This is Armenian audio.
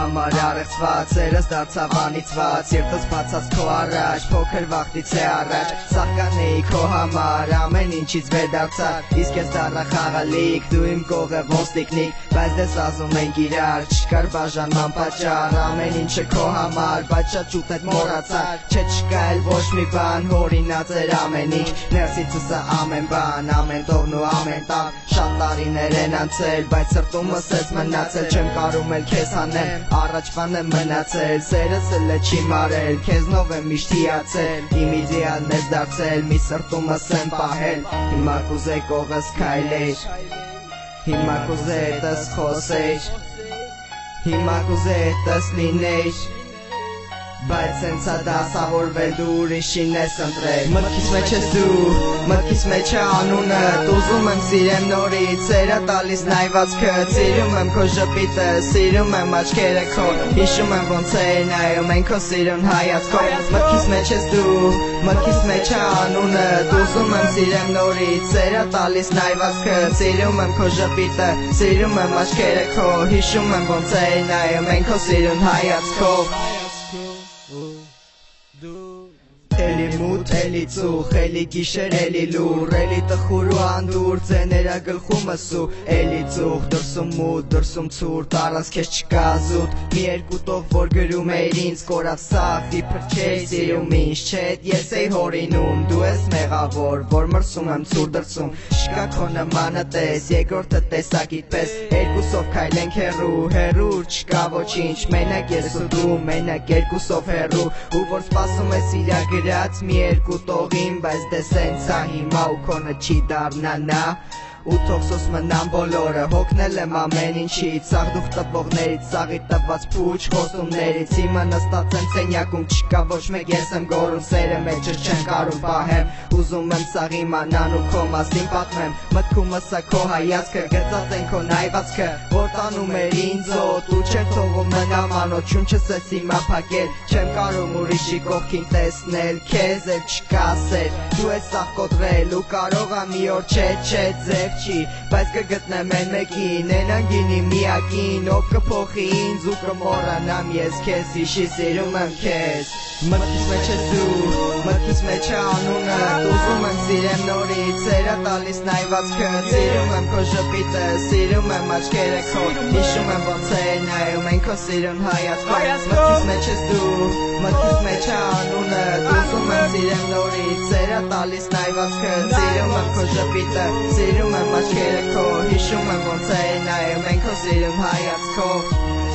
համար առեղծված Սերս դարձավ անիծված Երդս բացած քո առաջ Փոքր վաղտից է առաջ Սաղկանեի քո համար Ամեն ինչից վեր դարձար Իսկ ես դառնա խաղալիք Դու իմ կողը ոստիկնիկ Բայց դες ասում ենք իրար Չկար բաժանման պատճառ Ամեն ինչը քո համար Բայց շատ շուտ հետ մոռացար Չէ չկա էլ ոչ մի բան Հորինած էր ամեն ինչ Ներսիցս ամեն բան Ամեն տողն ու ամեն տան Շատ տարիներ են անցել Բայց սրտումս ես մնացել Չեմ կարում էլ քեզ հանեմ Առաջվան եմ մնացել Սերս էլ է չի մարել Քեզնով եմ միշտ հիացել Իմ իդեալն ես դարձել Մի սրտումս եմ պահել Հիմա կուզե կողս քայլեր Հիմա կուզե հետս խոսեր Հիմա կուզե հետս լիներ Բայց սենց է դասավորվել դու ուրիշին ես ընտրել Մտքիս մեջ ես դու, մտքիս մեջ է անունդ Ուզում եմ սիրեմ նորից, սերը տալիս նայվածքդ Սիրում եմ քո ժպիտը, սիրում եմ աչքերը քո Հիշում եմ ոնց էի նայում են քո սիրուն հայացքով Մտքիս մեջ ես դու, մտքիս մեջ է անունդ Ուզում եմ սիրեմ նորից, սերը տալիս նայվածքդ Սիրում եմ քո ժպիտը, սիրում եմ աչքերը քո Հիշում եմ ոնց էի նայում են քո սիրուն հայացքով Էլի մութ, էլի ծուխ, էլի գիշեր, էլի լուր Էլի տխուր ու անդուր, ձեներա գլխումս ու Էլի ծուխ, դրսում մութ, դրսում ցուրտ Առանց քեզ չկա զուտ Մի երկուտով որ գրում էիր ինձ Կորավ սաղ, իբր չէի սիրում ինձ Չէ, ես էի հորինում Դու ես մեղավոր, որ մրսում եմ ցուր դրսում Չկա քո նմանը տես, երկրորդը տեսակիդ պես Երկուսով քայլենք հեռու, չկա ոչինչ Մենակ ես ու դու, մենակ երկուսով հեռու Ու որ սպասում ես իրա գրած մի երկու տողին Բայց դե սենց ա հիմա ու քոնը չի դառնա նա Ու թողսոս մնամ բոլորը Հոգնել եմ ամեն ինչից Սաղ դուխ տպողներից Սաղի տված փուչ խոսումներից Հիմա նստած եմ սենյակում Չկա ոչ մեկ ես եմ գորում Սերը մեջս չեն կարում պահեմ Ուզում եմ սաղ իմանան ու քո մասին պատմեմ Մտքումս ա քո հայացքը Գծած են քո նայվածքը Որ տանում էր ինձ օդ Ու չեր թողում մնամ անոտ Չունչս ես հիմա փակել Չեմ կարում ուրիշի կողքին տեսնել Քեզ էլ չկա սեր Դու ես սաղ կոտրել Ու կարող ա մի օր չէ ձև Բայց կգտնեմ են մեկին Են անգինի միակին Ով կփոխի ինձ ու կմոռանամ ես քեզ Հիշի սիրում եմ քեզ Մտքիս մեջ ես դու Մտքիս մեջ է անունդ Ուզում եմ սիրեմ նորից Սերը տալիս նայվածքդ Սիրում եմ քո ժպիտը Սիրում եմ աչքերը քո Հիշում եմ ոնց էի նայում են քո սիրուն հայացքով Մտքիս մեջ ես դու Մտքիս մեջ է անունդ Ուզում եմ սիրեմ նորից Սերը տալիս նայվածքդ Սիրում եմ քո ժպիտը Սիրում եմ աչքերը քո Հիշում եմ ոնց էի նայում են քո սիրուն հայացքով